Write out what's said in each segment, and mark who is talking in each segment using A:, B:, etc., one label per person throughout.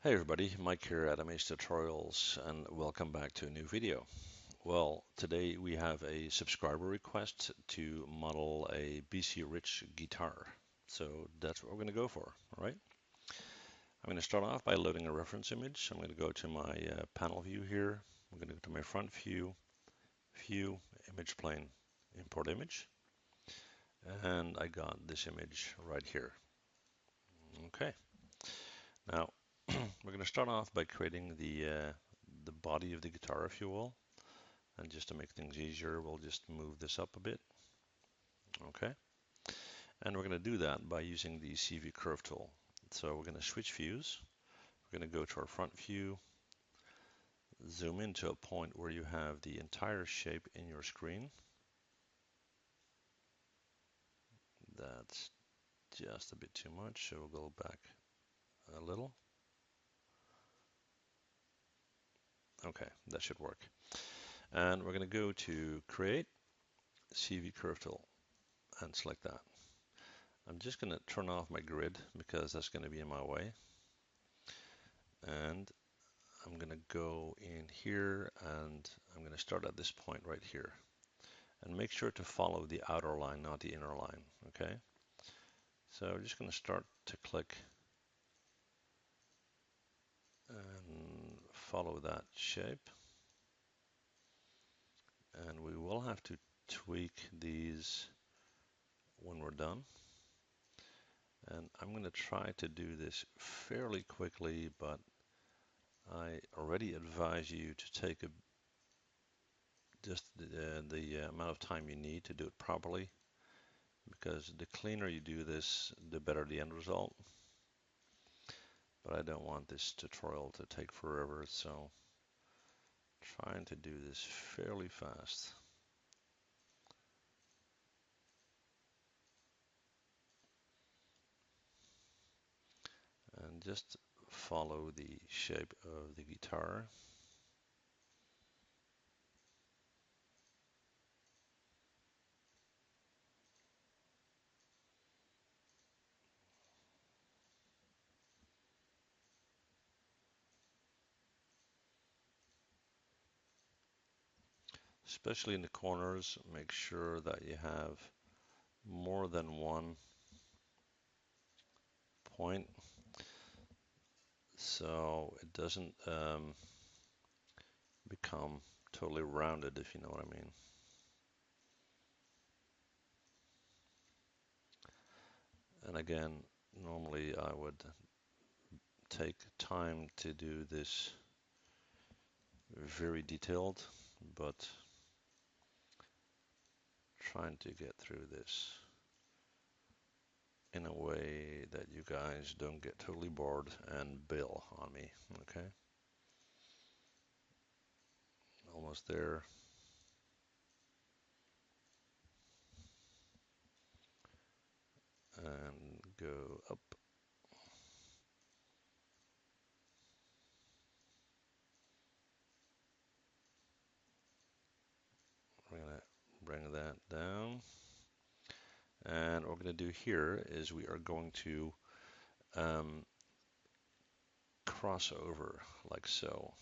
A: Hey everybody, Mike here at Amaze Tutorials and welcome back to a new video. Well, today we have a subscriber request to model a BC Rich guitar. So that's what we're going to go for, all right? I'm going to start off by loading a reference image. I'm going to go to my panel view here. I'm going to go to my front view, image plane, import image. And I got this image right here. Okay, now we're going to start off by creating the body of the guitar, if you will. And just to make things easier, we'll just move this up a bit. Okay. And we're going to do that by using the CV curve tool. So we're going to switch views. We're going to go to our front view, zoom into a point where you have the entire shape in your screen. That's just a bit too much, so we'll go back a little. Okay, that should work. And we're going to go to Create, CV Curve Tool, and select that. I'm just going to turn off my grid because that's going to be in my way. And I'm going to go in here and I'm going to start at this point right here. And make sure to follow the outer line, not the inner line, okay? So I'm just going to start to click and follow that shape. And we will have to tweak these when we're done. And I'm going to try to do this fairly quickly, but I already advise you to take just the amount of time you need to do it properly, because the cleaner you do this, the better the end result. But I don't want this tutorial to take forever, so trying to do this fairly fast. And just follow the shape of the guitar. Especially in the corners, make sure that you have more than one point so it doesn't become totally rounded, if you know what I mean. And again, normally I would take time to do this very detailed, but trying to get through this in a way that you guys don't get totally bored and bail on me, okay? Almost there. And go up. We're gonna bring that down. And what we're gonna do here is we are going to cross over like so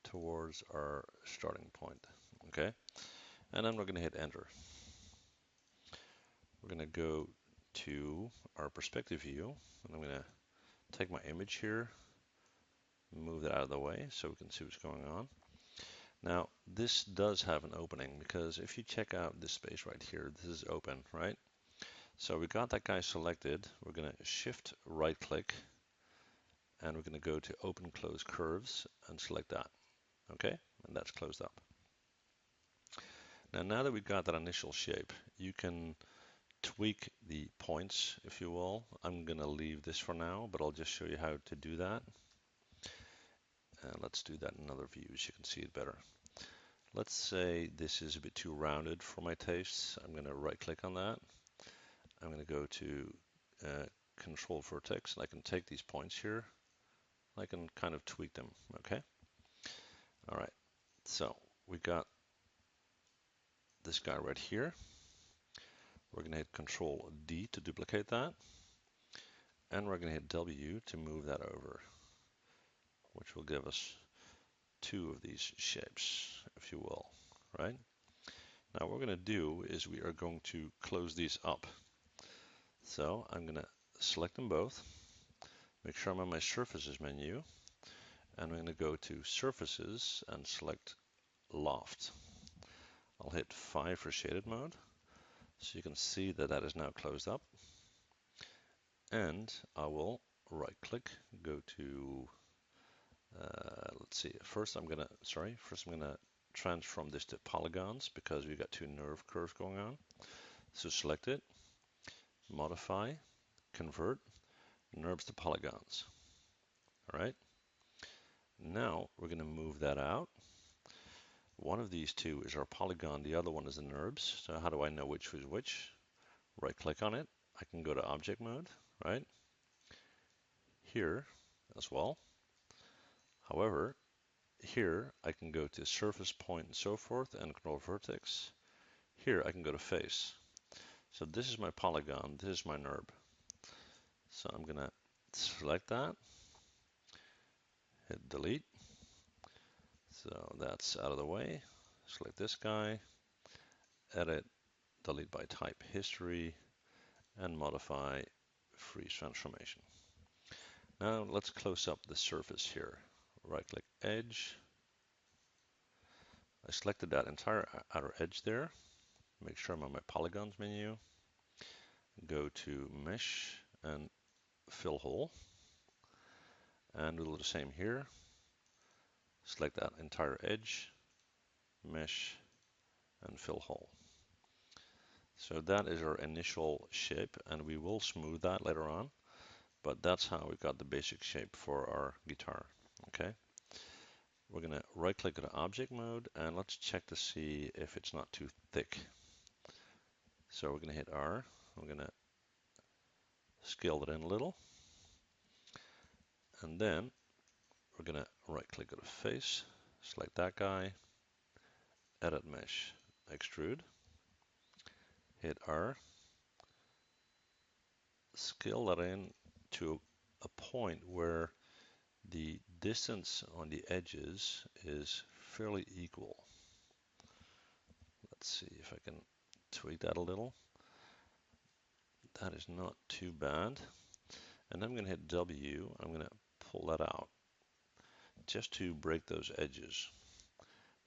A: towards our starting point, okay? And then we're gonna hit enter. We're gonna go to our perspective view, and I'm gonna take my image here, move that out of the way so we can see what's going on. Now, this does have an opening because if you check out this space right here, this is open, right? So we got that guy selected. We're going to shift right click and we're going to go to open close curves and select that. Okay, and that's closed up. Now that we've got that initial shape, you can tweak the points, if you will. I'm going to leave this for now, but I'll just show you how to do that. And let's do that in another view so you can see it better. Let's say this is a bit too rounded for my tastes. I'm going to right click on that. I'm going to go to control vertex, and I can take these points here. I can kind of tweak them, okay? All right, so we got this guy right here. We're going to hit Control D to duplicate that. And we're going to hit W to move that over, which will give us two of these shapes, if you will, right? Now what we're going to do is we are going to close these up. So I'm going to select them both, make sure I'm on my Surfaces menu, and I'm going to go to Surfaces and select Loft. I'll hit 5 for shaded mode, so you can see that that is now closed up. And I will right click, go to, let's see, first I'm gonna transform this to polygons because we've got two nerve curves going on. So select it, modify, convert, NURBS to polygons. All right. Now we're going to move that out. One of these two is our polygon, the other one is the NURBS. So how do I know which is which? Right click on it. I can go to object mode, right? Here as well. However, here I can go to surface point and so forth and control vertex. Here I can go to face. So this is my polygon, this is my NURB. So I'm gonna select that, hit delete. So that's out of the way. Select this guy, edit, delete by type history, and modify freeze transformation. Now let's close up the surface here. Right click edge. I selected that entire outer edge there. Make sure I'm on my polygons menu. Go to mesh and fill hole. And we'll do the same here. Select that entire edge, mesh, and fill hole. So that is our initial shape, and we will smooth that later on, but that's how we got the basic shape for our guitar. Okay. We're going to right click on object mode and let's check to see if it's not too thick. So we're going to hit R. We're going to scale it in a little. And then we're going to right click on the face, select that guy, edit mesh, extrude, hit R, scale that in to a point where the distance on the edges is fairly equal. Let's see if I can tweak that a little. That is not too bad. And I'm going to hit W. I'm going to pull that out just to break those edges.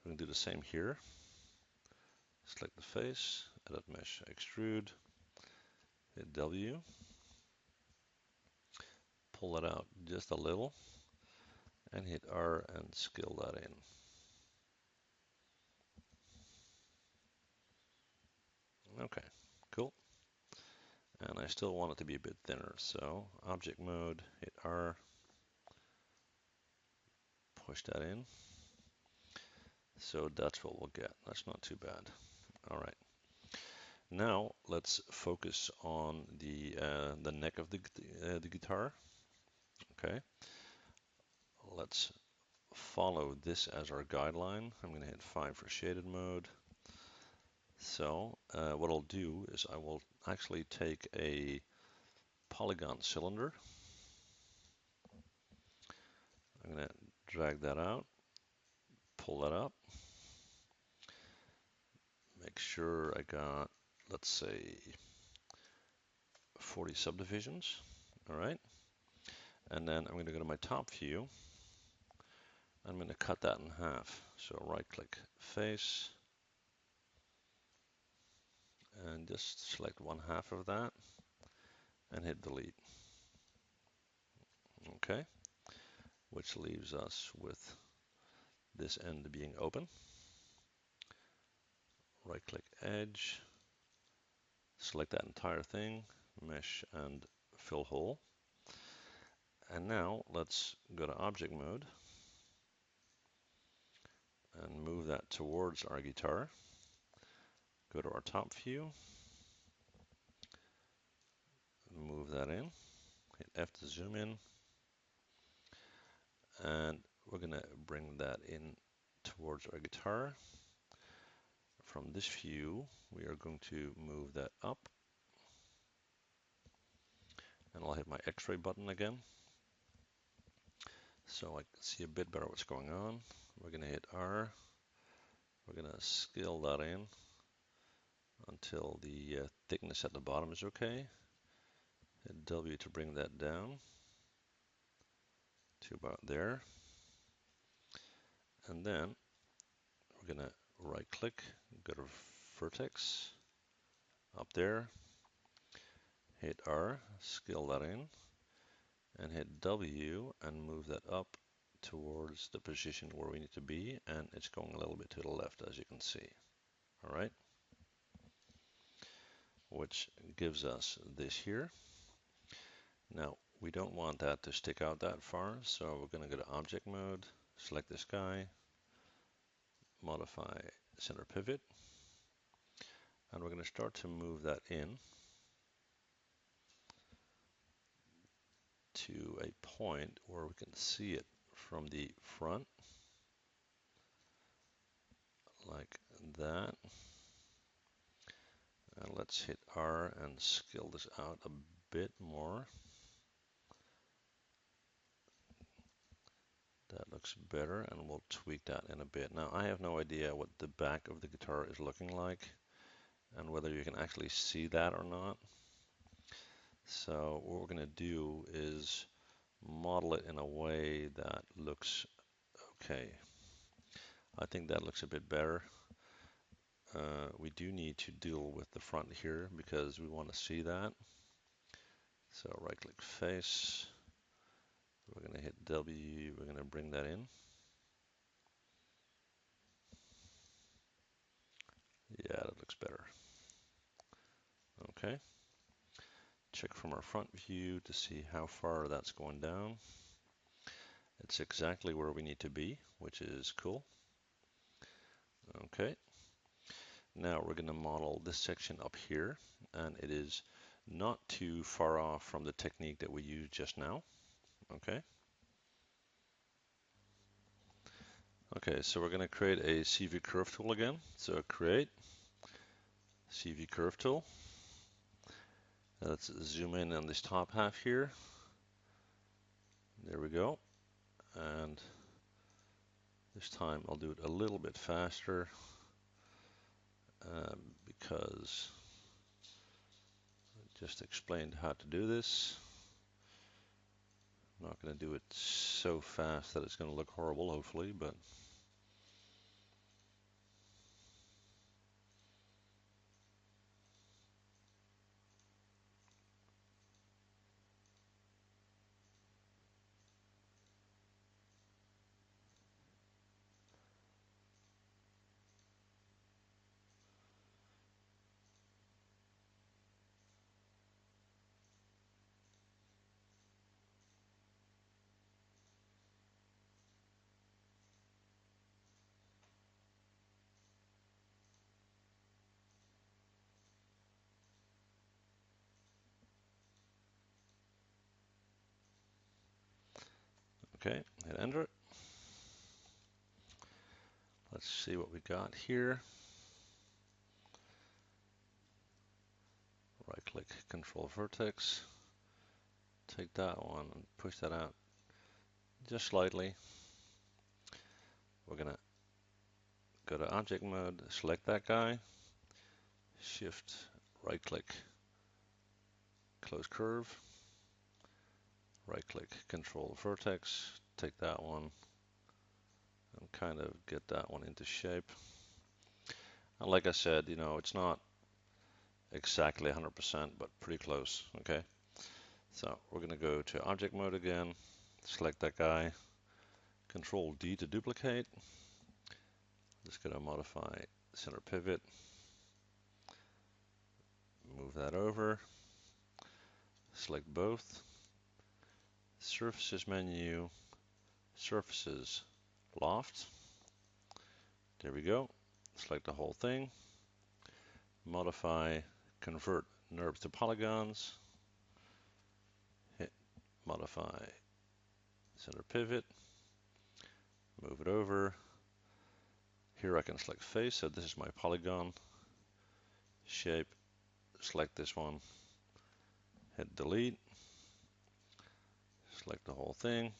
A: We're going to do the same here. Select the face, edit mesh, extrude, hit W. Pull that out just a little and hit R and scale that in. Okay, cool. And I still want it to be a bit thinner, so object mode, hit R, push that in. So that's what we'll get. That's not too bad. All right. Now let's focus on the neck of the guitar. Okay. Let's follow this as our guideline. I'm going to hit 5 for shaded mode. So what I'll do is I will actually take a Polygon cylinder. I'm going to drag that out, pull that up, make sure I got, let's say, 40 subdivisions. All right. And then I'm going to go to my top view. I'm going to cut that in half. So right click face and just select 1/2 of that and hit delete. Okay. Which leaves us with this end being open. Right click edge, select that entire thing, mesh and fill hole. And now let's go to object mode and move that towards our guitar. Go to our top view, move that in, hit F to zoom in, and we're going to bring that in towards our guitar. From this view, we are going to move that up And I'll hit my X-ray button again, so I can see a bit better what's going on. We're going to hit R. We're going to scale that in until the thickness at the bottom is okay. Hit W to bring that down to about there. And then we're going to right click, go to Vertex, up there, hit R, scale that in, and hit W and move that up towards the position where we need to be, and it's going a little bit to the left, as you can see. All right, which gives us this here. Now we don't want that to stick out that far, so we're going to go to object mode, select this guy, modify center pivot, and we're going to start to move that in to a point where we can see it from the front, like that. And let's hit R and scale this out a bit more. That looks better, and we'll tweak that in a bit. Now, I have no idea what the back of the guitar is looking like and whether you can actually see that or not. So what we're going to do is model it in a way that looks okay. I think that looks a bit better. We do need to deal with the front here because we want to see that. So right click face, we're going to hit W, we're going to bring that in. Yeah, that looks better. Okay. Check from our front view to see how far that's going down. It's exactly where we need to be, which is cool. Okay. Now we're going to model this section up here, and it is not too far off from the technique that we used just now. Okay. Okay, so we're going to create a CV curve tool again. So create CV curve tool. Let's zoom in on this top half here. There we go. And this time I'll do it a little bit faster because I just explained how to do this. I'm not going to do it so fast that it's going to look horrible, hopefully, but okay, hit enter. Let's see what we got here. Right click, control vertex, take that one and push that out just slightly. We're going to go to object mode, select that guy, shift, right click, close curve, right click, control vertex, take that one and kind of get that one into shape. And like I said, you know, it's not exactly 100%, but pretty close. Okay, so we're going to go to object mode again, select that guy, control D to duplicate. Just going to modify center pivot, move that over, select both, surfaces menu, surfaces, loft. There we go. Select the whole thing, modify, convert NURBS to polygons, hit modify center pivot, move it over. Here I can select face, so this is my polygon shape. Select this one, hit delete, Select the whole thing,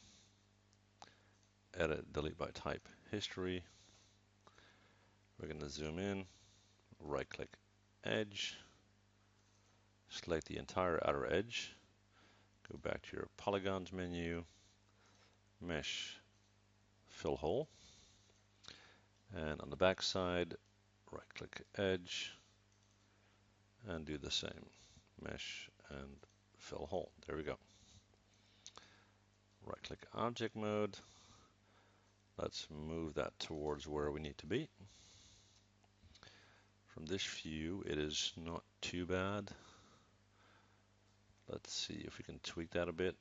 A: edit, delete by type, history. We're going to zoom in, right click edge, select the entire outer edge, go back to your polygons menu, mesh, fill hole, and on the back side, right click edge and do the same, mesh and fill hole. There we go. Right click object mode. Let's move that towards where we need to be. From this view, it is not too bad. Let's see if we can tweak that a bit.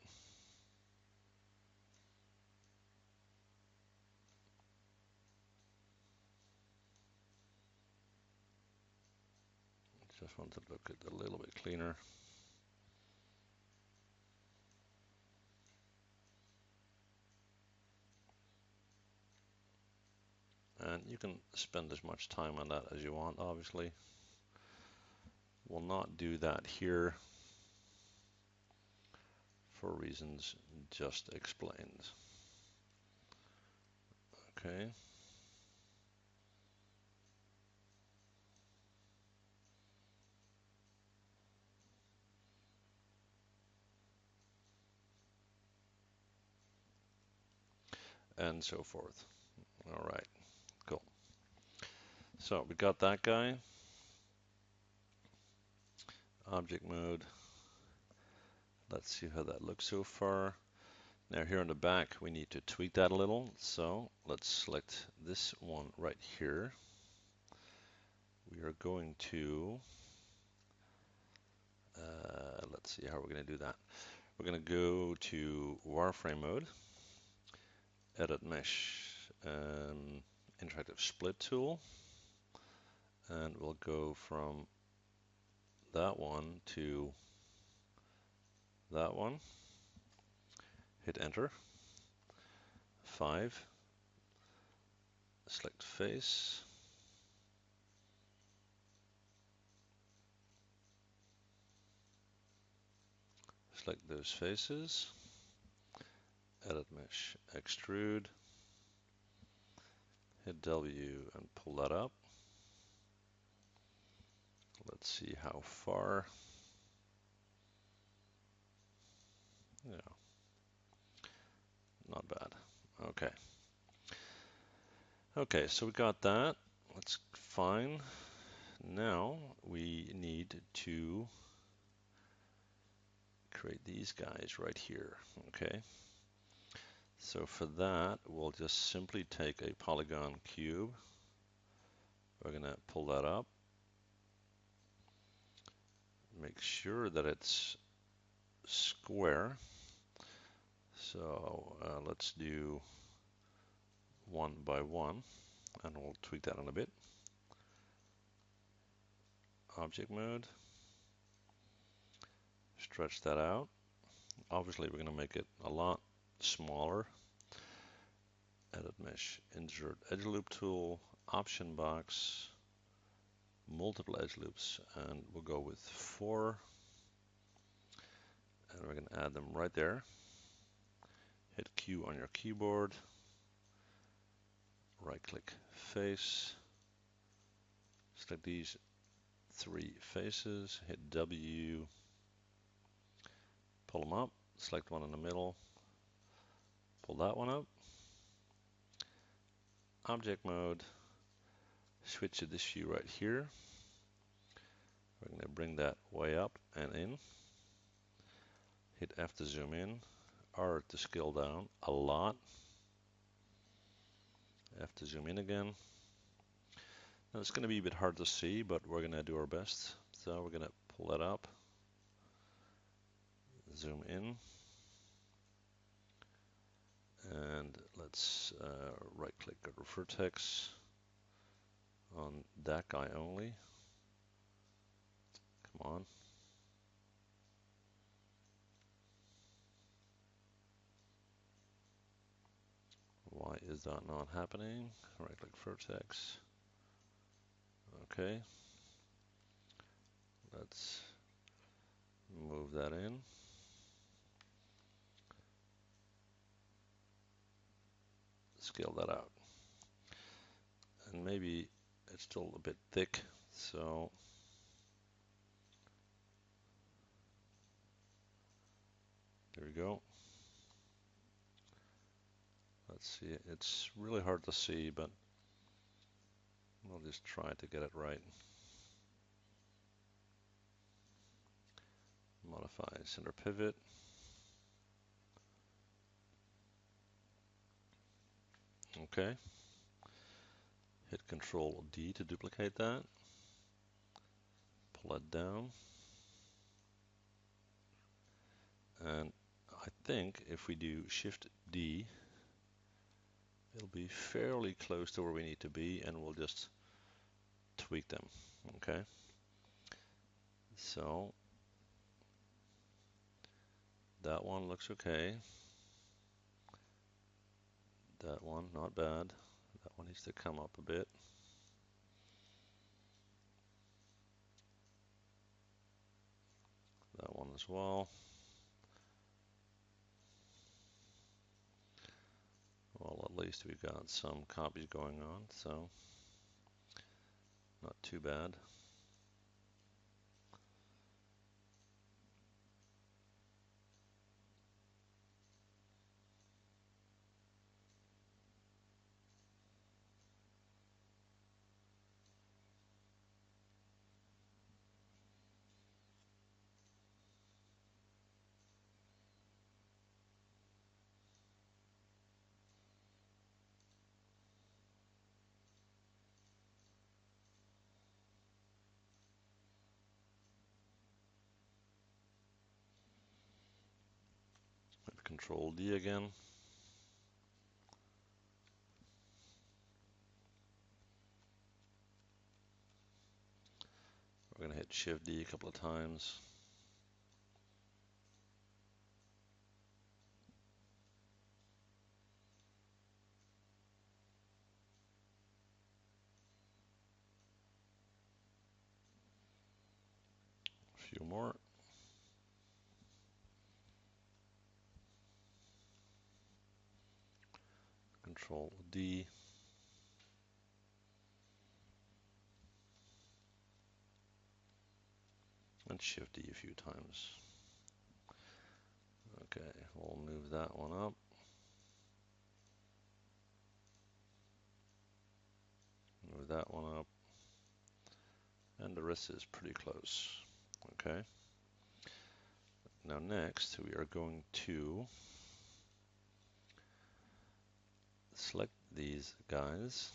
A: Just want to look at it a little bit cleaner. And you can spend as much time on that as you want, obviously. We'll not do that here for reasons just explained. Okay. And so forth. All right, cool. So we got that guy. Object mode. Let's see how that looks so far. Now here on the back, we need to tweak that a little. So let's select this one right here. We are going to, let's see how we're going to do that. We're going to go to wireframe mode, edit mesh, interactive split tool, and we'll go from that one to that one. Hit enter. 5. Select face. Select those faces. Edit mesh, extrude. Hit W and pull that up. Let's see how far. Yeah, not bad. Okay. Okay, so we got that. That's fine. Now we need to create these guys right here. Okay. So for that, we'll just simply take a Polygon cube. We're going to pull that up. Make sure that it's square. So let's do 1 by 1, and we'll tweak that in a bit. Object mode. Stretch that out. Obviously, we're going to make it a lot smaller. Edit mesh, insert edge loop tool, option box, multiple edge loops, and we'll go with 4. And we're going to add them right there. Hit Q on your keyboard. Right click face. Select these 3 faces. Hit W. Pull them up. Select one in the middle. Pull that one up. Object mode. Switch to this view right here. We're going to bring that way up and in. Hit F to zoom in. R to scale down a lot. F to zoom in again. Now it's going to be a bit hard to see, but we're going to do our best. So we're going to pull that up. Zoom in. And let's right click go to Vertex on that guy only. Come on. Why is that not happening? Right click Vertex. Okay. Let's move that in. scale that out. And maybe it's still a bit thick, so there we go. Let's see, it's really hard to see, but we'll just try to get it right. Modify center pivot. Okay. Hit Control D to duplicate that. Pull it down. And I think if we do Shift D, it'll be fairly close to where we need to be, and we'll just tweak them. Okay. So that one looks okay. That one, not bad. That one needs to come up a bit. That one as well. Well, at least we've got some copies going on, so not too bad. Control D again. We're going to hit Shift D a couple of times. A few more. Control D. And Shift D a few times. Okay, we'll move that one up. Move that one up. And the rest is pretty close. Okay. Now next, we are going to select these guys.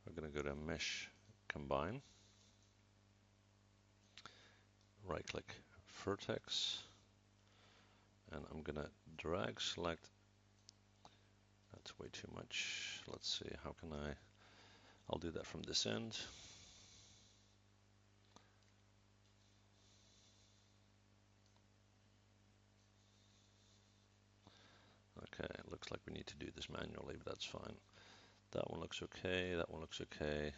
A: We're going to go to Mesh Combine. Right click Vertex. And I'm going to drag select. That's way too much. Let's see, how can I'll do that from this end. Okay, it looks like we need to do this manually, but that's fine. That one looks okay, that one looks okay.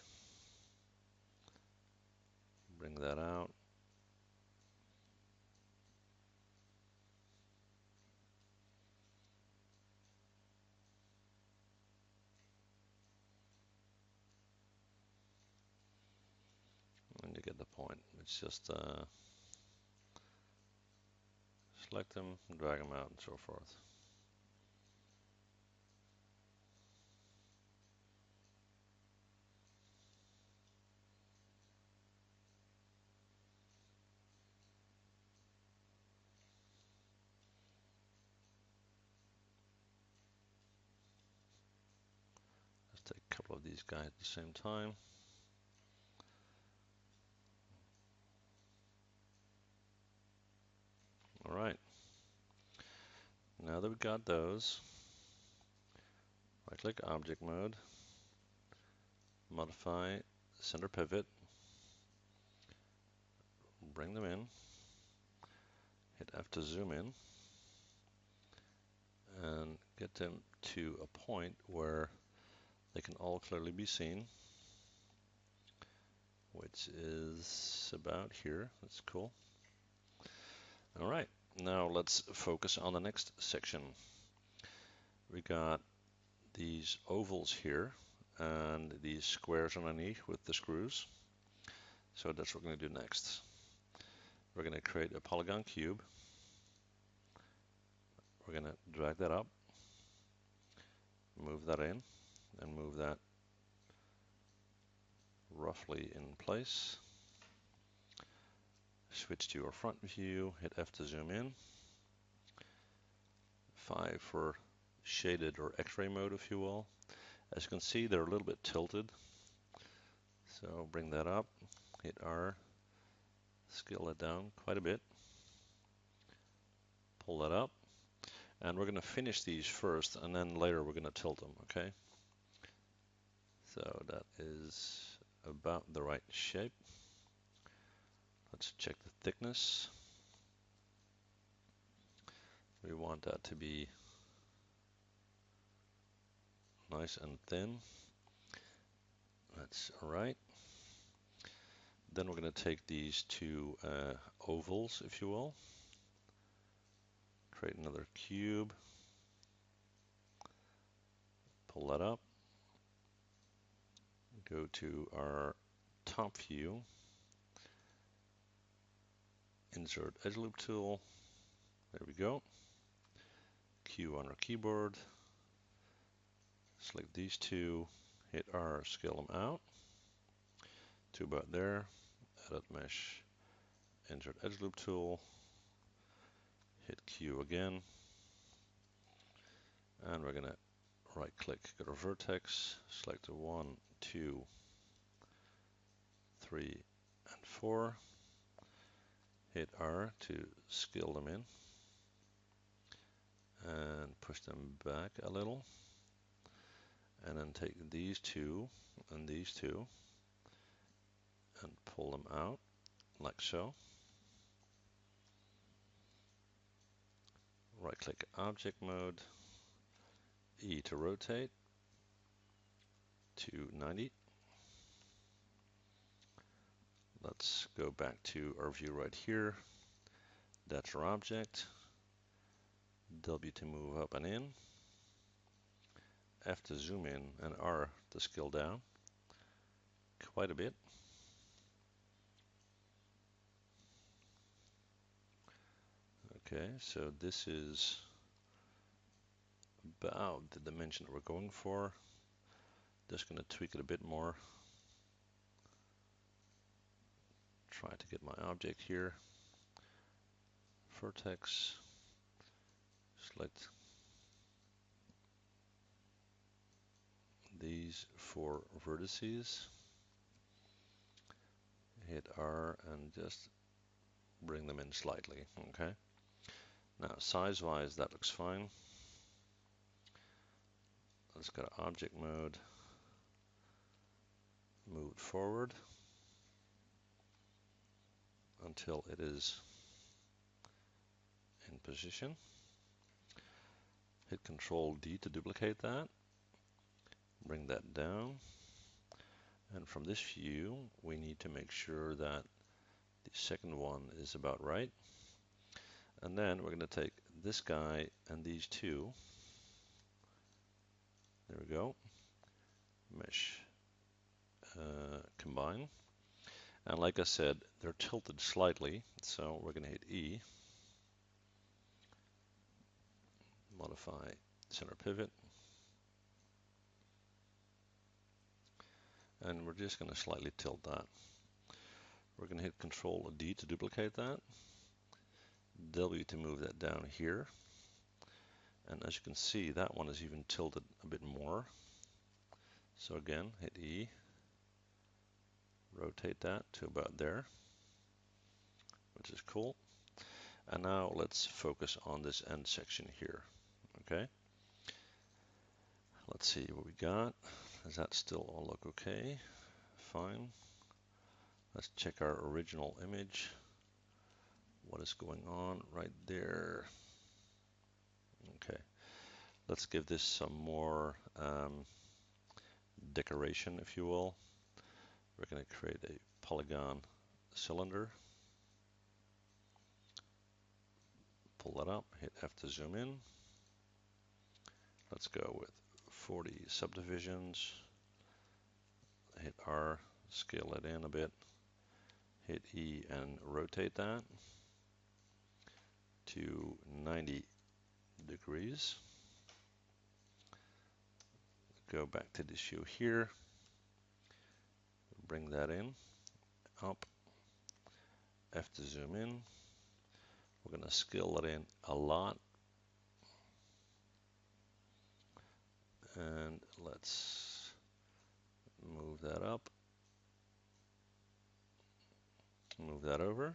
A: Bring that out. And you get the point. It's just select them, drag them out, and so forth. Let's take a couple of these guys at the same time. All right. Now that we've got those, right click Object Mode, modify center pivot, bring them in, hit F to zoom in, and get them to a point where they can all clearly be seen, which is about here. That's cool. All right, Now let's focus on the next section. We got these ovals here and these squares underneath with the screws. So that's what we're going to do next. We're going to create a polygon cube. We're going to drag that up, move that in, and move that roughly in place. Switch to our front view, hit F to zoom in. 5 for shaded or X-ray mode, if you will. As you can see, they're a little bit tilted. So bring that up, hit R, scale it down quite a bit. Pull that up. And we're going to finish these first, and then later we're going to tilt them, okay? So that is about the right shape. Let's check the thickness. We want that to be nice and thin. That's all right. Then we're going to take these two ovals, if you will. Create another cube. Pull that up. Go to our top view. Insert edge loop tool. There we go. Q on our keyboard. Select these two. Hit R, scale them out to about there. Edit mesh. Insert edge loop tool. Hit Q again. And we're going to right click, go to Vertex, select the 1, 2, 3, and 4. Hit R to scale them in. And push them back a little. And then take these two and these two and pull them out like so. Right click object mode, E to rotate to 90. Let's go back to our view right here. That's our object. W to move up and in. F to zoom in and R to scale down quite a bit. Okay, so this is about the dimension that we're going for. Just going to tweak it a bit more. Try to get my object here. Vertex. Select these 4 vertices. Hit R and just bring them in slightly. Okay. Now size-wise, that looks fine. Let's go to object mode. Move it forward until it is in position. Hit Control D to duplicate that. Bring that down. And from this view, we need to make sure that the second one is about right. And then we're going to take this guy and these two. There we go. Mesh combine. And like I said, they're tilted slightly, so we're going to hit E. Modify center pivot. And we're just going to slightly tilt that. We're going to hit Control D to duplicate that. W to move that down here. And as you can see, that one is even tilted a bit more. So again, hit E. Rotate that to about there, which is cool. And now let's focus on this end section here. Okay. Let's see what we got. Does that still all look okay? Fine. Let's check our original image. What is going on right there? Okay. Let's give this some more decoration, if you will. We're going to create a polygon cylinder. pull that up, hit F to zoom in. Let's go with 40 subdivisions. Hit R, scale it in a bit. Hit E and rotate that to 90 degrees. Go back to this view here. Bring that in, up. F to zoom in. We're going to scale it in a lot. And let's move that up. Move that over.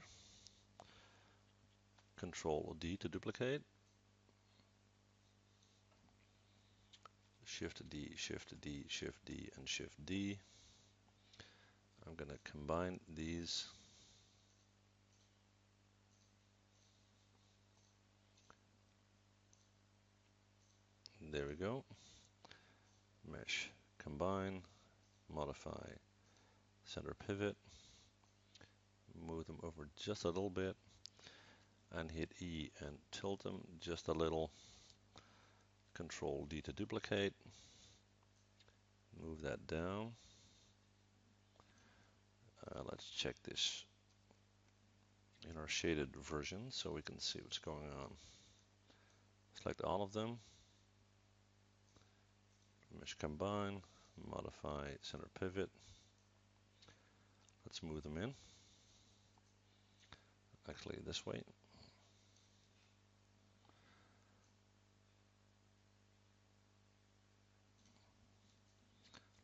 A: Control D to duplicate. Shift D, Shift D, Shift D, and Shift D. I'm going to combine these. There we go. Mesh, combine, modify, center pivot. Move them over just a little bit and hit E and tilt them just a little. Control D to duplicate. Move that down. Let's check this in our shaded version so we can see what's going on. Select all of them. Mesh combine, modify, center pivot. Let's move them in. Actually, this way.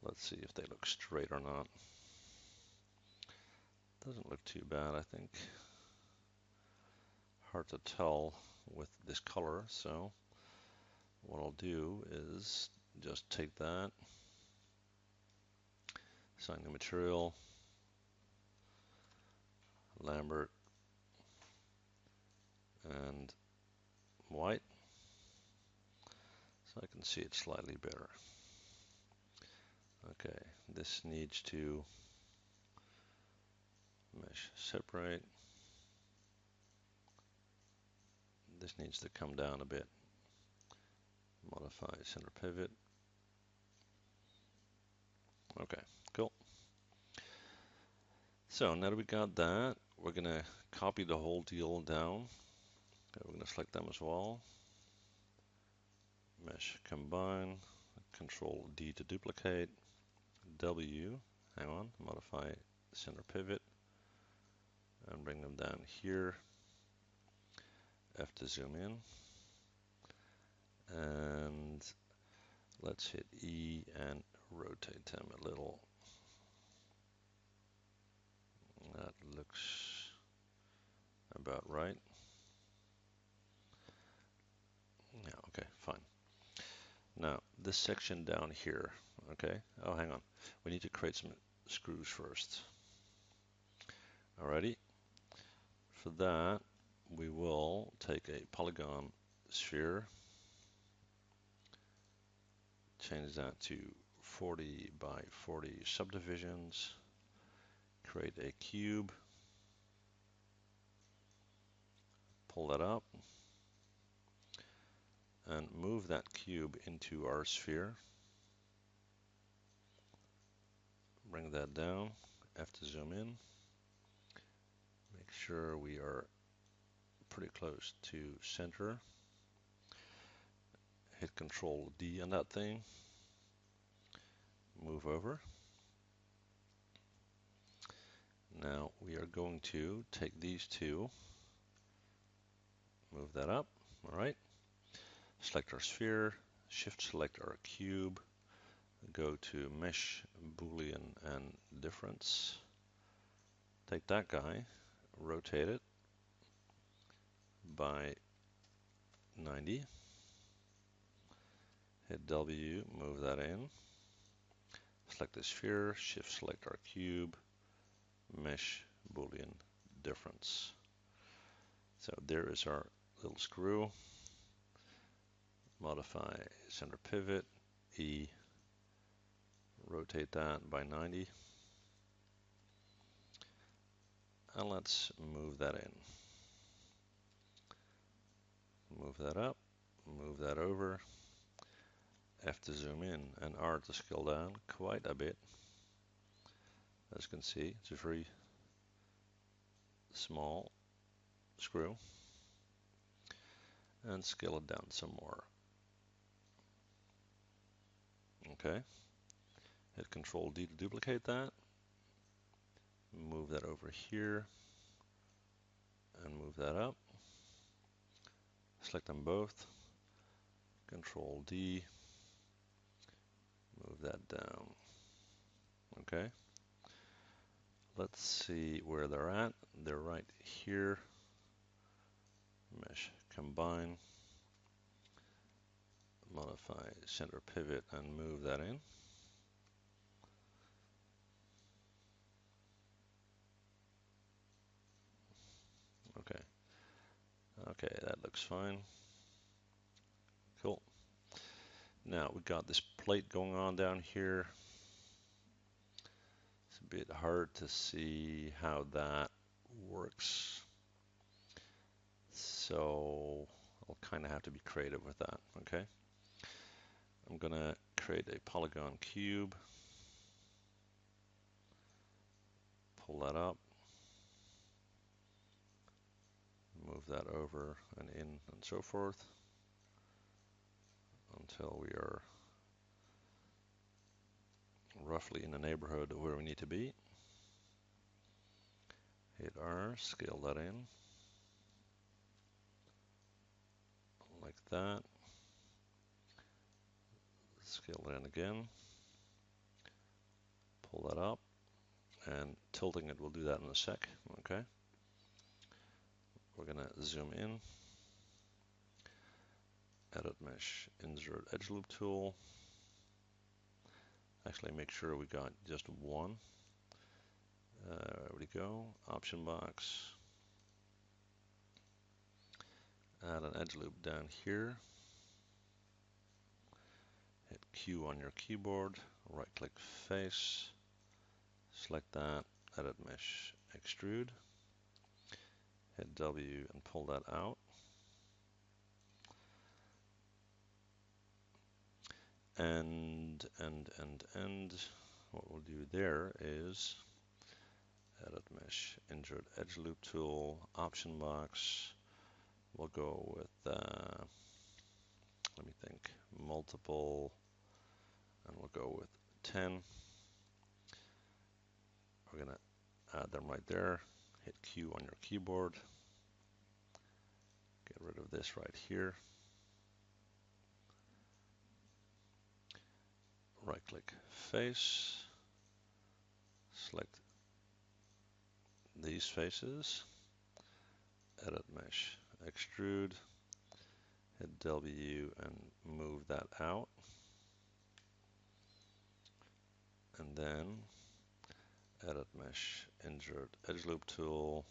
A: Let's see if they look straight or not. Doesn't look too bad, I think. Hard to tell with this color, so what I'll do is just take that, assign the material, Lambert, and white, so I can see it slightly better. Okay, this needs to mesh separate. This needs to come down a bit. Modify center pivot. Okay, cool. So now that we got that, we're going to copy the whole deal down. Okay, we're going to select them as well. Mesh combine, Control D to duplicate, W, hang on, modify center pivot, and bring them down here. F to zoom in. And let's hit E and rotate them a little. That looks about right. Yeah, okay, fine. Now, this section down here, okay? Oh, hang on. We need to create some screws first. Alrighty. For that, we will take a polygon sphere, change that to 40 by 40 subdivisions, create a cube, pull that up, and move that cube into our sphere. Bring that down, F to zoom in. Make sure we are pretty close to center. Hit Control D on that thing. Move over. Now we are going to take these two, move that up, all right. Select our sphere, shift select our cube, go to Mesh, Boolean, and Difference. Take that guy, rotate it by 90. Hit W, move that in. Select the sphere, shift select our cube, Mesh, Boolean, Difference. So there is our little screw. Modify center pivot, E, rotate that by 90. And let's move that in. Move that up, move that over, F to zoom in, and R to scale down quite a bit. As you can see, it's a very small screw, and scale it down some more. Okay, hit Control D to duplicate that, move that over here, and move that up. Select them both, Control D, move that down. Okay, let's see where they're at. They're right here. Mesh combine, modify center pivot, and move that in. Okay, okay, that looks fine. Cool. Now we've got this plate going on down here. It's a bit hard to see how that works, so I'll kind of have to be creative with that. Okay, I'm gonna create a Polygon cube, pull that up, move that over and in and so forth until we are roughly in the neighborhood of where we need to be. Hit R, scale that in like that. Scale it in again. Pull that up, and tilting it, we'll do that in a sec. Okay. We're gonna zoom in. Edit mesh, insert edge loop tool. Actually, make sure we got just one. There we go. Option box. Add an edge loop down here. Hit Q on your keyboard. Right click face. Select that. Edit mesh, extrude. Hit W and pull that out. And what we'll do there is edit mesh, insert edge loop tool, option box. We'll go with, let me think, multiple, and we'll go with 10. We're gonna add them right there. Hit Q on your keyboard. Get rid of this right here. Right click face. Select these faces. Edit mesh, extrude. Hit W and move that out. And then edit mesh, insert edge loop tool.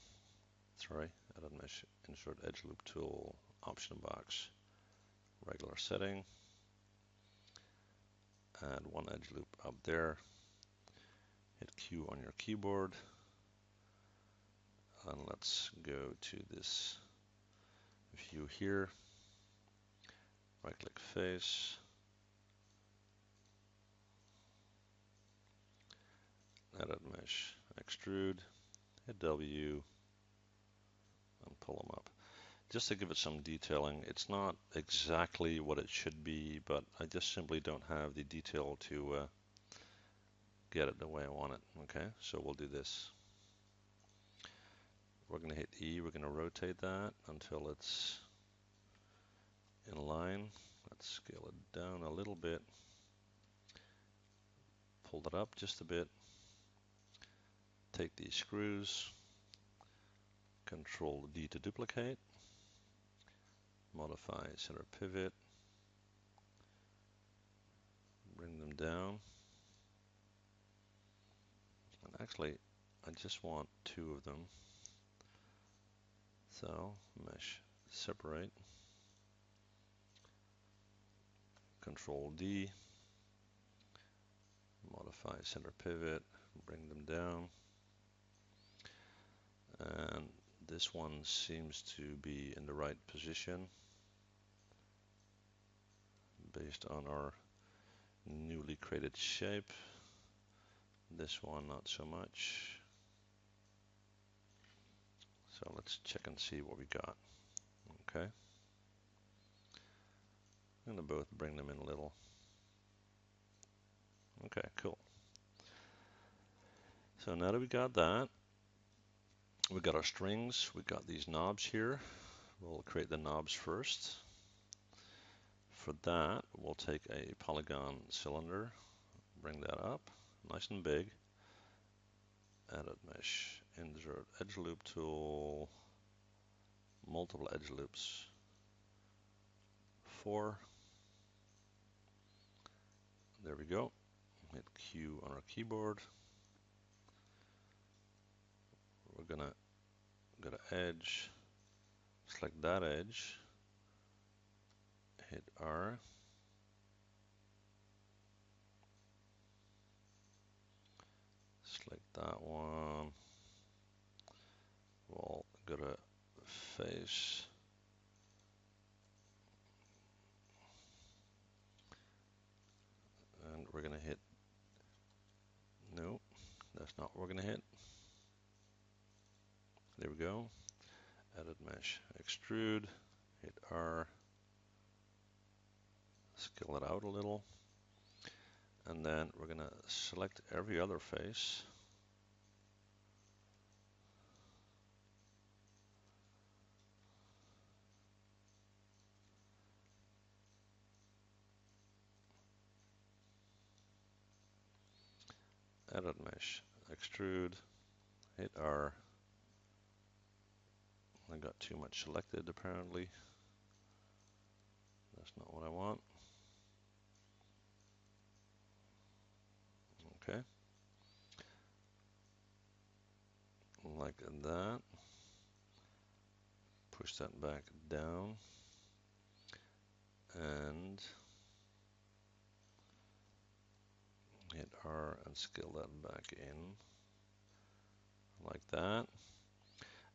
A: Sorry, edit mesh, insert edge loop tool, option box, regular setting. Add one edge loop up there. Hit Q on your keyboard. And let's go to this view here. Right click face. Edit mesh, extrude. Hit W and pull them up. Just to give it some detailing, it's not exactly what it should be, but I just simply don't have the detail to get it the way I want it. Okay, so we'll do this. We're going to hit E, we're going to rotate that until it's in line. Let's scale it down a little bit. Pull it up just a bit. Take these screws, Control D to duplicate. Modify center pivot. Bring them down. And actually, I just want two of them. So, mesh, separate. Control D. Modify center pivot. Bring them down. And this one seems to be in the right position. based on our newly created shape. This one not so much. So let's check and see what we got. Okay. I'm going to both bring them in a little. Okay, cool. So now that we got that, we got our strings, we got these knobs here. We'll create the knobs first. For that, we'll take a Polygon cylinder, bring that up, nice and big. Edit mesh, insert edge loop tool, multiple edge loops, 4. There we go. Hit Q on our keyboard. We're gonna go to edge, select that edge, hit R. Select that one. We'll go to face. And we're going to hit, no, that's not what we're going to hit. There we go. Edit mesh, extrude, hit R. Scale it out a little. And then we're going to select every other face. Edit mesh, extrude, hit R. I got too much selected apparently. That's not what I want. Okay. Like that. Push that back down. And hit R and scale that back in. Like that.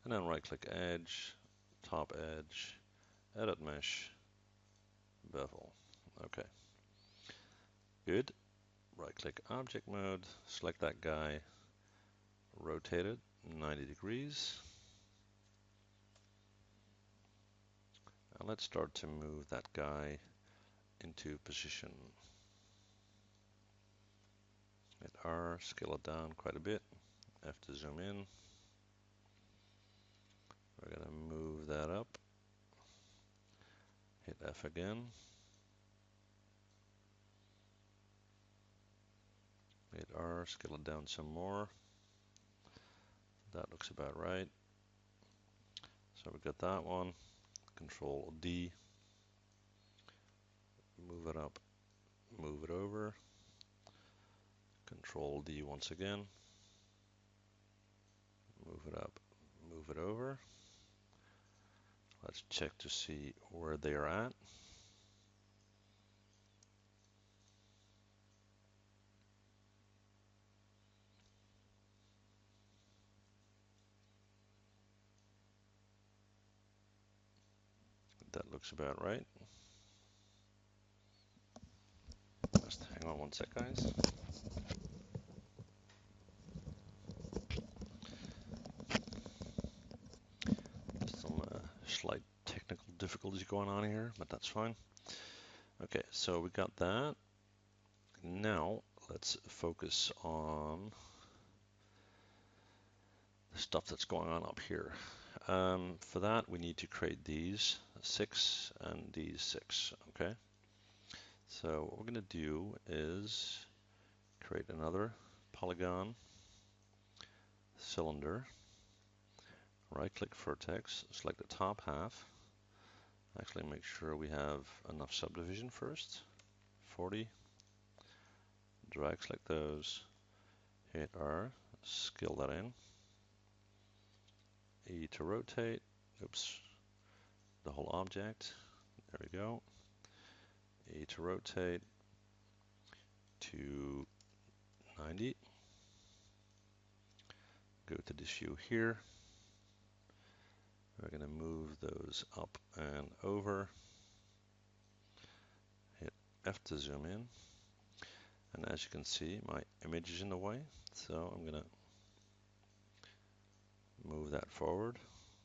A: And then right click edge, top edge, edit mesh, bevel. Okay. Good. Right click object mode, select that guy, rotate it 90 degrees. And let's start to move that guy into position. Hit R, scale it down quite a bit. F to zoom in. We're going to move that up. Hit F again. Hit R, scale it down some more. That looks about right. So we got that one. Control D. Move it up, move it over. Control D once again. Move it up, move it over. Let's check to see where they are at. That looks about right. Just hang on one sec, guys. Some slight technical difficulties going on here, but that's fine. Okay, so we got that. Now let's focus on the stuff that's going on up here. For that, we need to create these 6 and these 6, okay? So what we're going to do is create another Polygon cylinder. Right-click Vertex, select the top half. Actually, make sure we have enough subdivision first. 40. Drag select those. Hit R. Scale that in. E to rotate. Oops. The whole object. There we go. E to rotate to 90. Go to this view here. We're going to move those up and over. Hit F to zoom in. And as you can see, my image is in the way. So I'm going to move that forward.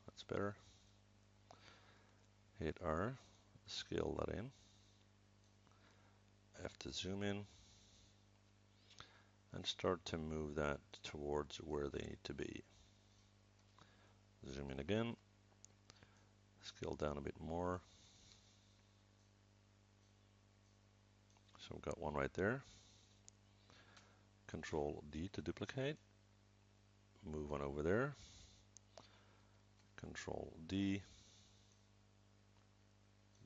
A: That's better. Hit R, scale that in. F to zoom in. And start to move that towards where they need to be. Zoom in again. Scale down a bit more. So we've got one right there. Control D to duplicate. Move one over there. Control D.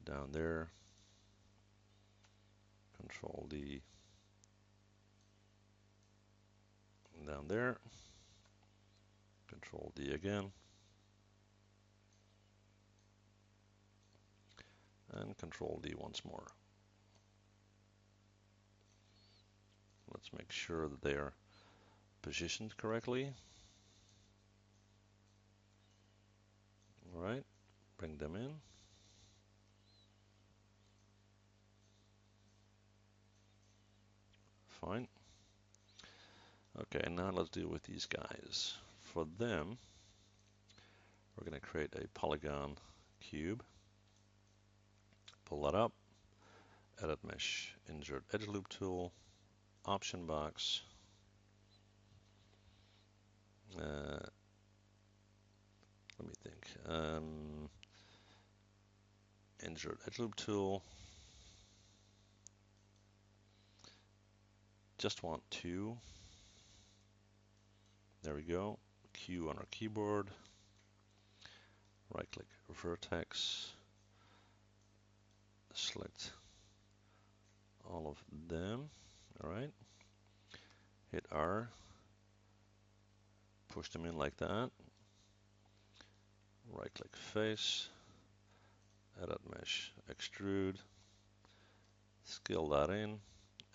A: Down there. Control D. Down there. Control D again. And Control D once more. Let's make sure that they are positioned correctly. All right, bring them in. Fine. Okay, now let's deal with these guys. For them, we're going to create a Polygon Cube. Pull that up. Edit Mesh. Insert Edge Loop Tool. Option box. Let me think. Insert Edge Loop Tool. Just want 2. There we go. Q on our keyboard. Right click Vertex. Select all of them. All right. Hit R. Push them in like that. Right click Face. Edit Mesh. Extrude. Scale that in.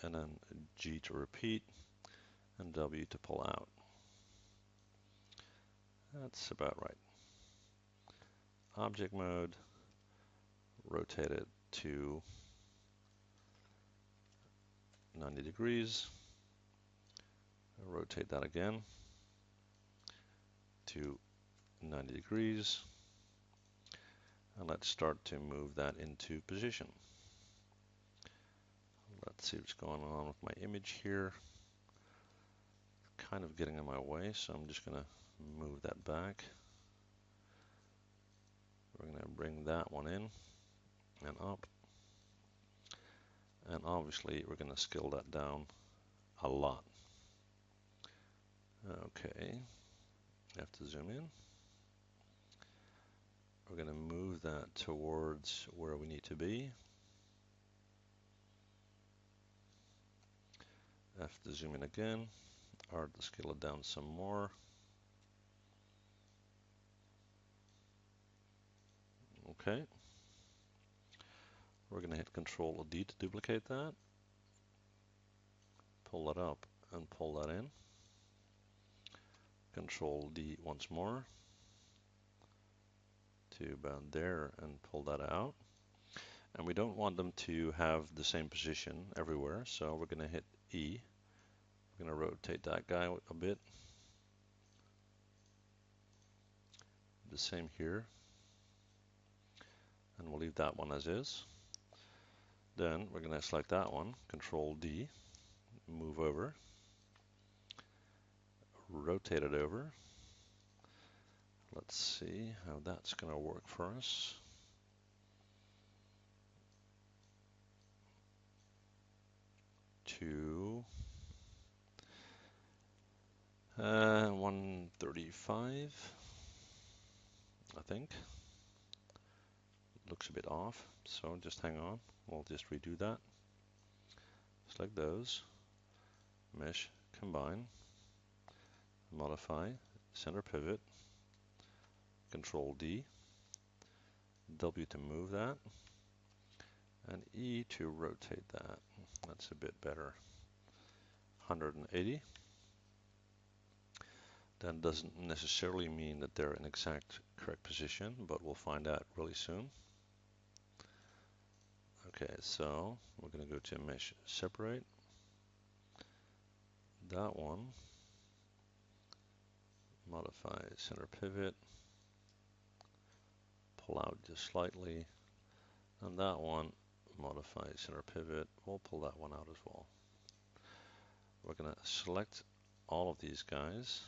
A: And then G to repeat. And W to pull out. That's about right. Object mode, rotate it to 90 degrees. Rotate that again to 90 degrees. And let's start to move that into position. Let's see what's going on with my image here. Kind of getting in my way, so I'm just going to move that back. We're going to bring that one in and up. And obviously we're going to scale that down a lot. Okay, have to zoom in. We're going to move that towards where we need to be. F to zoom in again. R to scale it down some more. Okay. We're going to hit Control D to duplicate that. Pull that up and pull that in. Control D once more to about there and pull that out. And we don't want them to have the same position everywhere, so we're going to hit E. We're going to rotate that guy a bit. The same here. And we'll leave that one as is. Then we're going to select that one, Control D, move over, rotate it over. Let's see how that's going to work for us. To 135, I think. Looks a bit off, so just hang on. We'll just redo that. Select those, mesh, combine, modify, center pivot, Control D, W to move that, and E to rotate that. That's a bit better. 180. That doesn't necessarily mean that they're in exact correct position, but we'll find out really soon. Okay, so we're going to go to mesh separate. That one, modify center pivot, pull out just slightly, and that one, modify center pivot, we'll pull that one out as well. We're going to select all of these guys,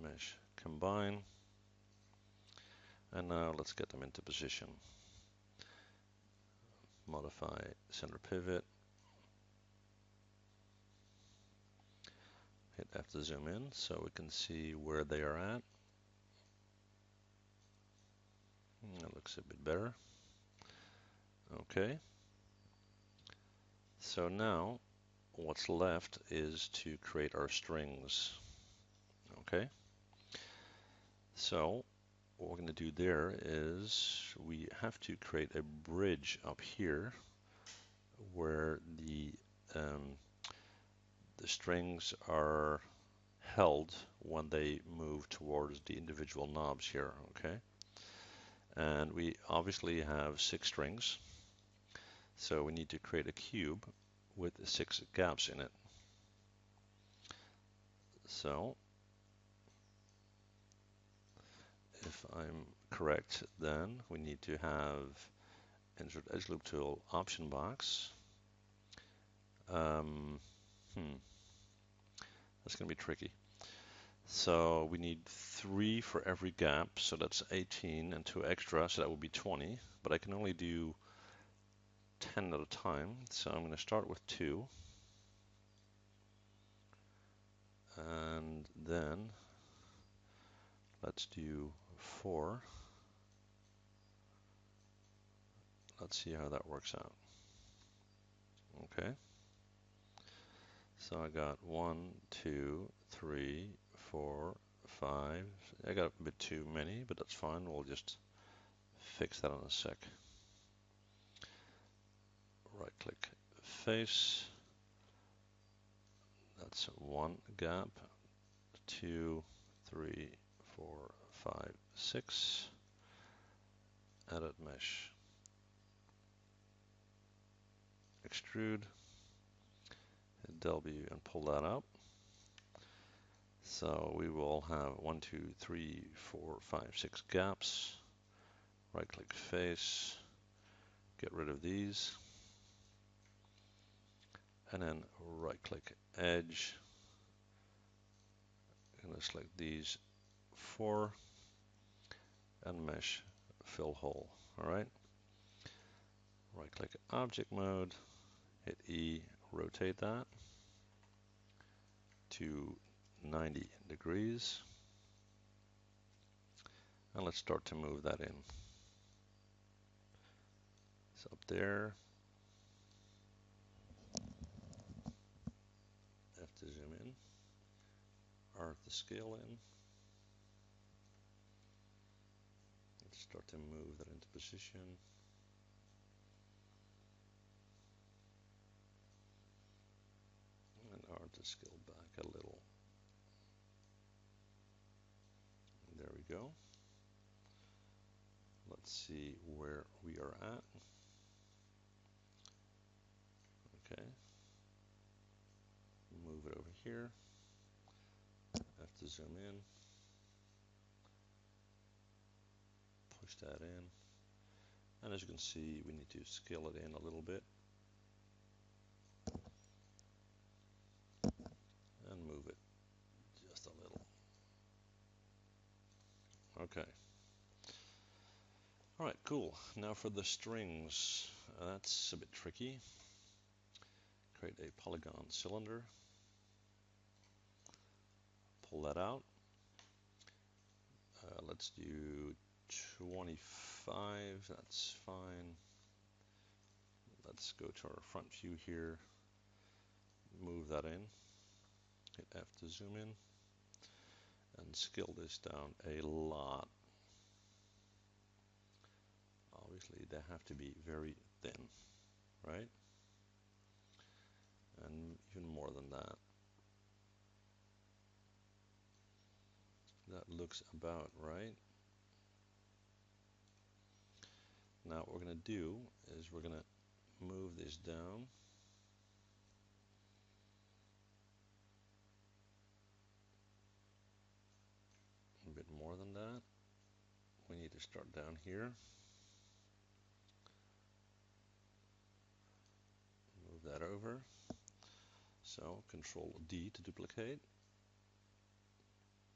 A: mesh combine, and now let's get them into position. Modify center pivot, hit F to zoom in so we can see where they are at. That looks a bit better. Okay. So now what's left is to create our strings. Okay. So what we're going to do there is we have to create a bridge up here where the strings are held when they move towards the individual knobs here. Okay. And we obviously have 6 strings, so we need to create a cube with 6 gaps in it. So if I'm correct, then we need to have insert edge loop tool option box. That's going to be tricky. So we need 3 for every gap, so that's 18, and 2 extra, so that would be 20. But I can only do 10 at a time, so I'm going to start with 2. And then let's do 4. Let's see how that works out. Okay. So I got 1, 2, 3, 4, 5. I got a bit too many, but that's fine. We'll just fix that in a sec. Right click face. That's 1 gap. 2, 3, 4, 5, 6. Edit mesh. Extrude. Hit W and pull that out. So we will have 1, 2, 3, 4, 5, 6 gaps. Right click face. Get rid of these. And then right click edge. I'm going to select these 4 and mesh fill hole. All right. Right click object mode, hit E, rotate that to 90 degrees. And let's start to move that in. It's up there. Have to zoom in. R to scale in. Let's start to move that into position. And R to scale back a little. There we go. Let's see where we are at. Okay. Move it over here. Have to zoom in. Push that in. And as you can see, we need to scale it in a little bit. And move it just a little. Okay. All right, cool. Now for the strings. That's a bit tricky. Create a Polygon cylinder. Pull that out. Let's do 25. That's fine. Let's go to our front view here. Move that in. Hit F to zoom in. And scale this down a lot. Obviously, they have to be very thin, right? And even more than that. That looks about right. Now what we're going to do is we're going to move this down a bit more than that. We need to start down here. Move that over. So Control D to duplicate.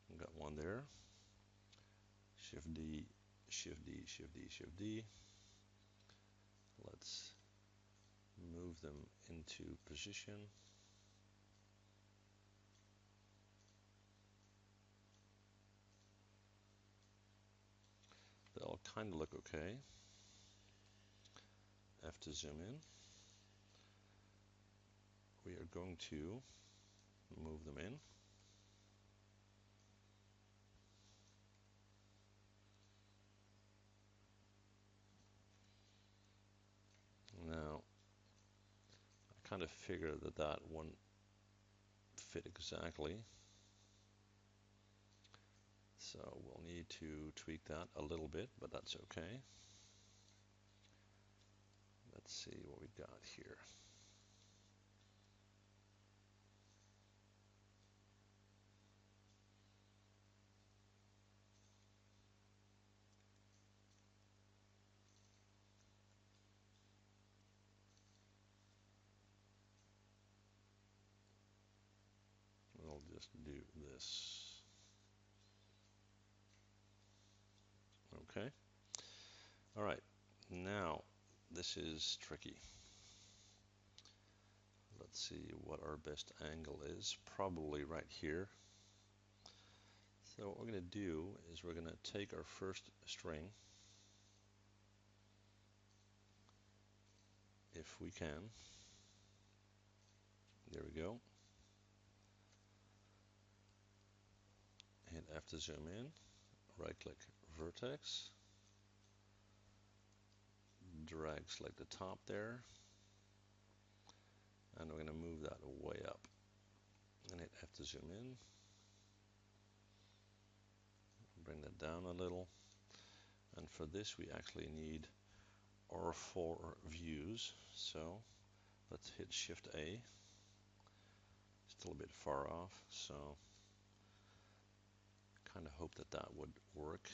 A: We've got one there. Shift D, Shift D, Shift D, Shift D. Let's move them into position. They all kind of look okay. I have to zoom in. We are going to move them in. Now, I kind of figured that that wouldn't fit exactly. So we'll need to tweak that a little bit, but that's okay. Let's see what we got here. We'll just do this. Okay. All right. Now, this is tricky. Let's see what our best angle is. Probably right here. So what we're going to do is we're going to take our first string, if we can. There we go. Hit F to zoom in. Right click Vertex. Drag, select the top there. And we're going to move that way up. And hit F to zoom in. Bring that down a little. And for this we actually need our 4 views. So let's hit Shift A. Still a bit far off, so kind of hope that that would work.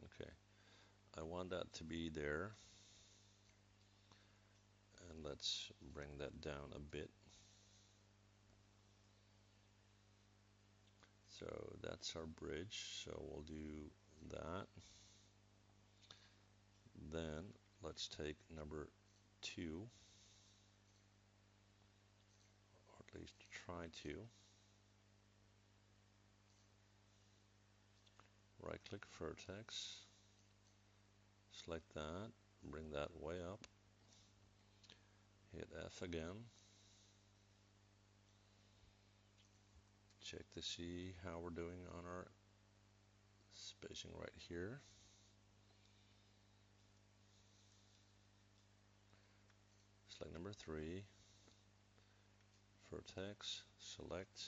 A: Okay, I want that to be there. And let's bring that down a bit. So that's our bridge, so we'll do that. Then let's take number 2, or at least try to. Right click Vertex, select that, bring that way up, hit F again. Check to see how we're doing on our spacing right here. Select number 3, Vertex, select,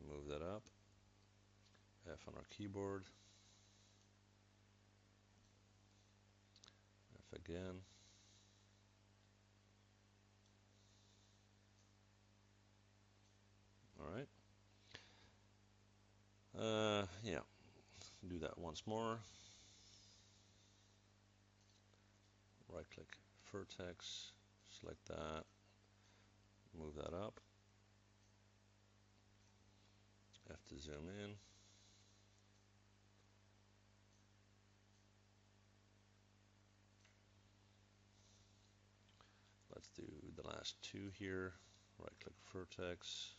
A: move that up, F on our keyboard, F again. All right. Yeah, do that once more. Right click Vertex, select that, move that up, F to zoom in. Let's do the last 2 here. Right click Vertex,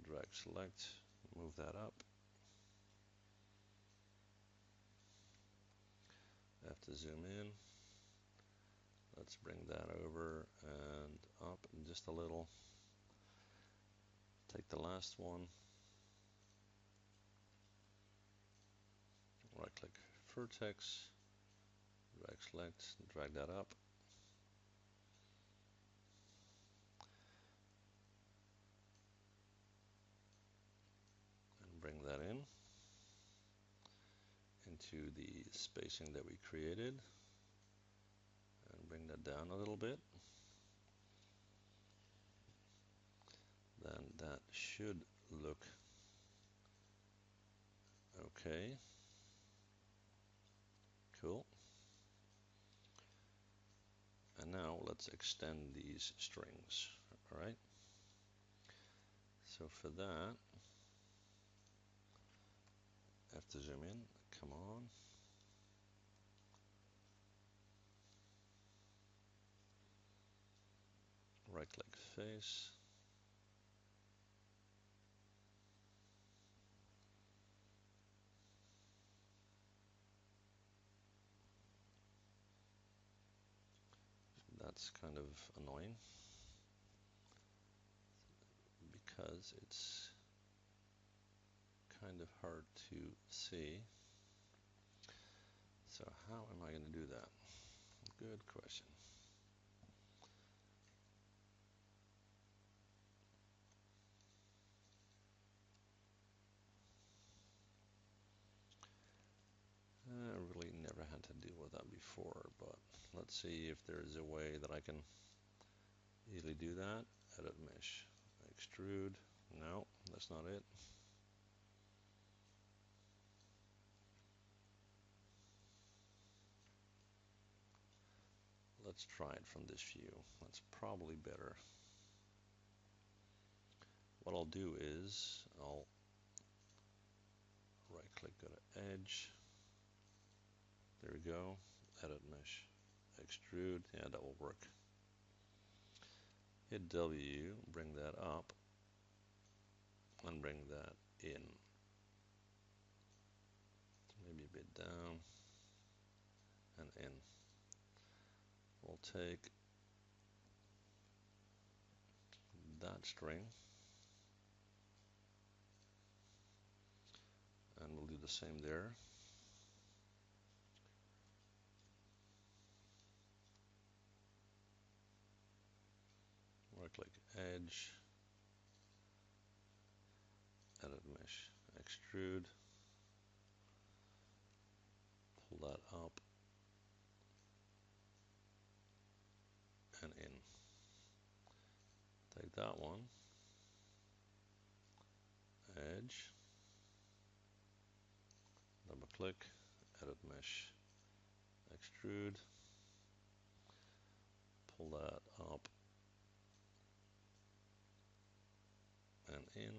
A: drag select, move that up, F to zoom in. Let's bring that over and up just a little. Take the last one, right click Vertex, drag select, drag that up. And bring to the spacing that we created and bring that down a little bit. Then that should look okay. Cool. And now let's extend these strings. All right. So for that, I have to zoom in. Come on. Right click face. That's kind of annoying because it's kind of hard to see. So how am I going to do that? Good question. I really never had to deal with that before, but let's see if there's a way that I can easily do that. Edit mesh, extrude. No, that's not it. Let's try it from this view. That's probably better. What I'll do is I'll right click, go to edge. There we go. Edit mesh, extrude. Yeah, that will work. Hit W, bring that up, and bring that in. Maybe a bit down and in. We'll take that string and we'll do the same there. Right click edge, edit mesh, extrude, pull that up and in. Take that one, edge, double click, edit mesh, extrude, pull that up and in.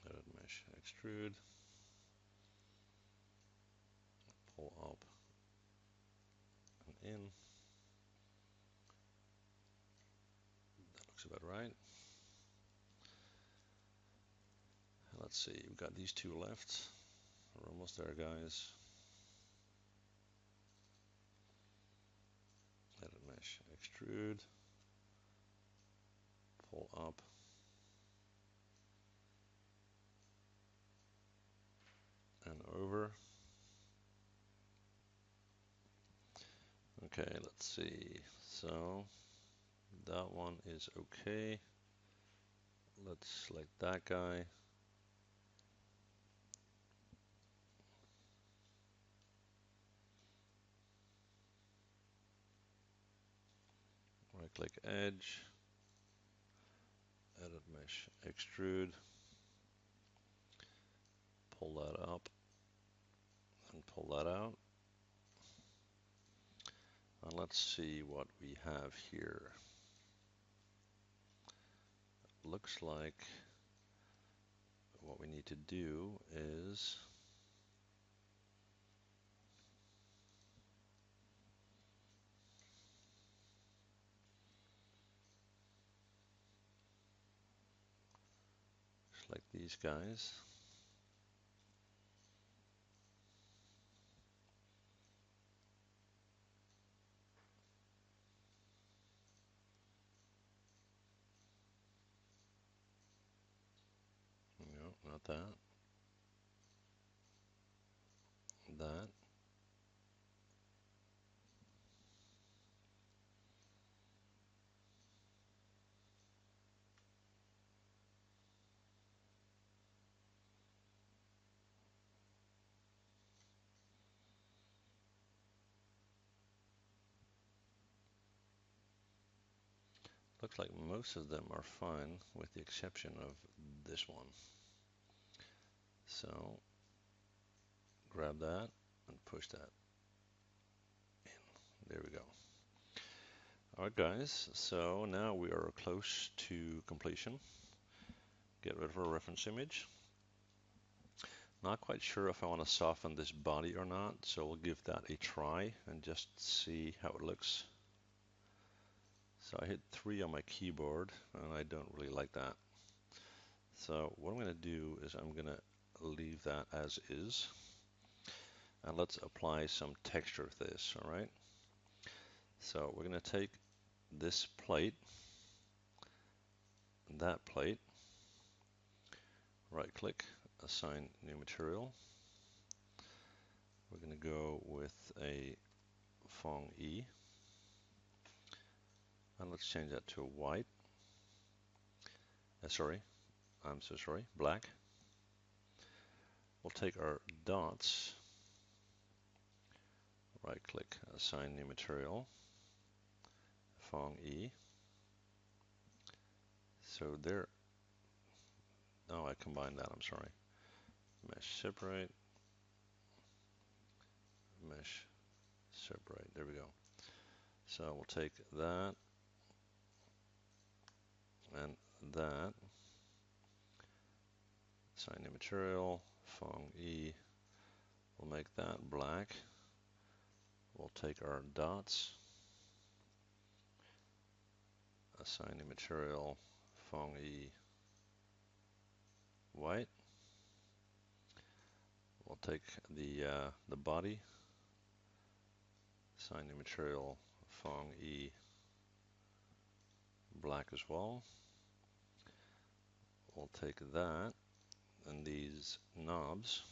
A: Edit mesh, extrude, pull up and in. That looks about right. Let's see, we've got these two left. We're almost there, guys. Edit mesh, extrude, pull up, and over. Okay, let's see. So that one is okay. Let's select that guy. Right click edge, edit mesh, extrude, pull that up and pull that out. And let's see what we have here. Looks like what we need to do is select these guys. No, not that. That. Looks like most of them are fine with the exception of this one. So grab that and push that in. There we go. Alright guys, so now we are close to completion. Get rid of our reference image. Not quite sure if I want to soften this body or not, so we'll give that a try and just see how it looks. So I hit 3 on my keyboard and I don't really like that. So what I'm going to do is I'm going to leave that as is. And let's apply some texture to this, alright? So we're going to take this plate, that plate, right click, assign new material. We're going to go with a Fong E, and let's change that to white. Black. We'll take our dots, right click, assign new material, Fong E. So there, oh, I combined that, I'm sorry. Mesh separate, mesh separate, there we go. So we'll take that and that, assign new material, Fong E. We'll make that black. We'll take our dots, assign new material, Fong E white. We'll take the body, assign new material, Fong E black as well. We'll take that and these knobs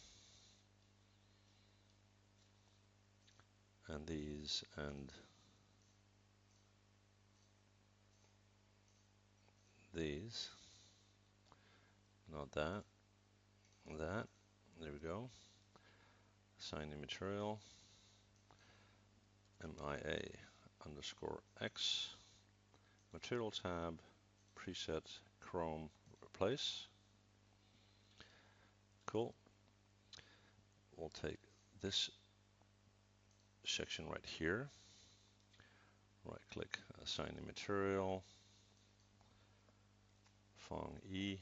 A: and these and these, not that, that, there we go. Assign new material, MIA underscore X, material tab, preset, chrome, replace. Cool. We'll take this section right here, right click, assign new material, Fong E,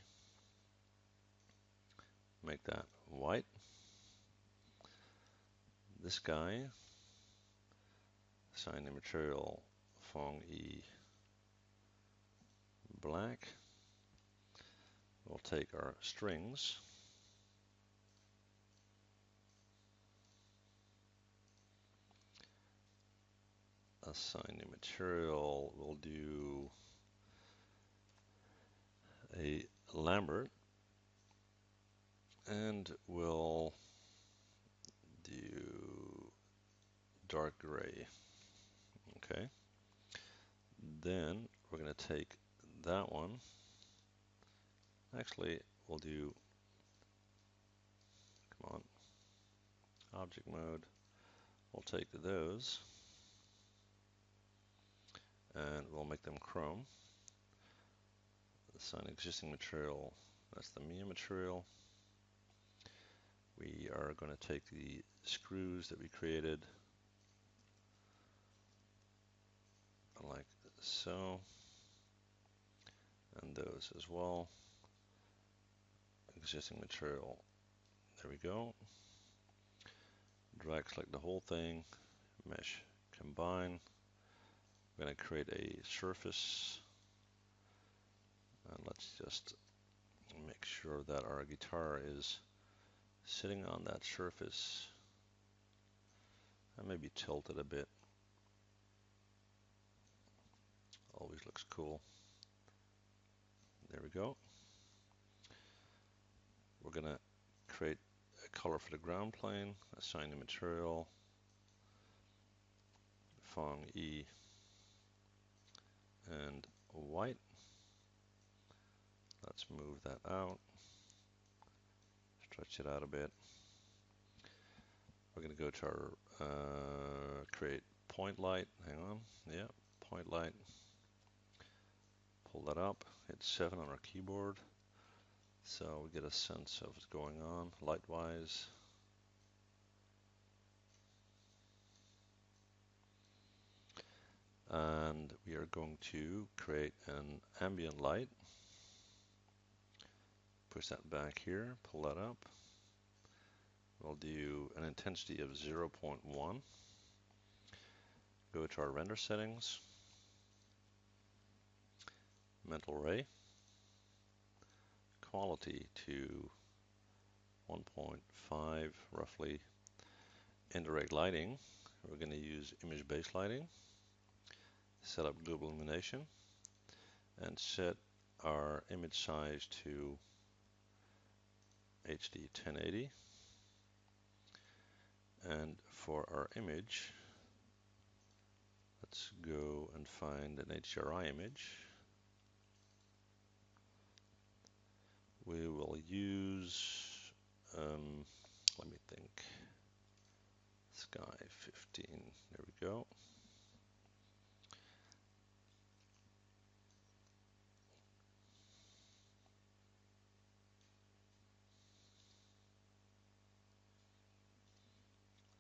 A: make that white. This guy, assign new material, Fong E black. We'll take our strings, assign new material, we'll do a Lambert, and we'll do dark gray. Okay. Then we're going to take that one. Actually, we'll do, come on, object mode. We'll take those and we'll make them chrome. Assign existing material, that's the Mia material. We are going to take the screws that we created like so, and those as well. Existing material, there we go. Drag select the whole thing, mesh combine. We're going to create a surface, and let's just make sure that our guitar is sitting on that surface and maybe tilt it a bit. Always looks cool. There we go. We're going to create a color for the ground plane, assign the material, Fong E and white. Let's move that out, stretch it out a bit. We're going to go to our create point light. Hang on, yeah, point light. pull that up, hit 7 on our keyboard, so we get a sense of what's going on light-wise. And we are going to create an ambient light. Push that back here, pull that up. We'll do an intensity of 0.1. Go to our render settings, mental ray, quality to 1.5 roughly. Indirect lighting, we're going to use image-based lighting. Set up global illumination and set our image size to HD 1080. And for our image, let's go and find an HDRI image. We will use, let me think, Sky 15, there we go.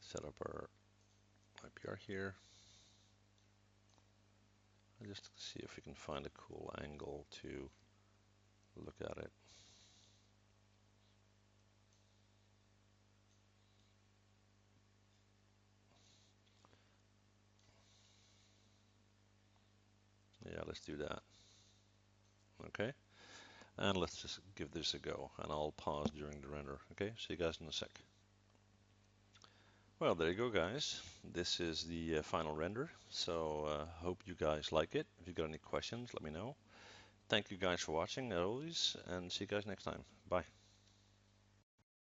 A: Set up our IPR here. I'll just see if we can find a cool angle to look at it. Yeah, let's do that. Okay, and let's just give this a go, and I'll pause during the render. Okay, see you guys in a sec. Well, there you go, guys. This is the final render, so hope you guys like it. If you got any questions, let me know. Thank you guys for watching, as always, and see you guys next time. Bye.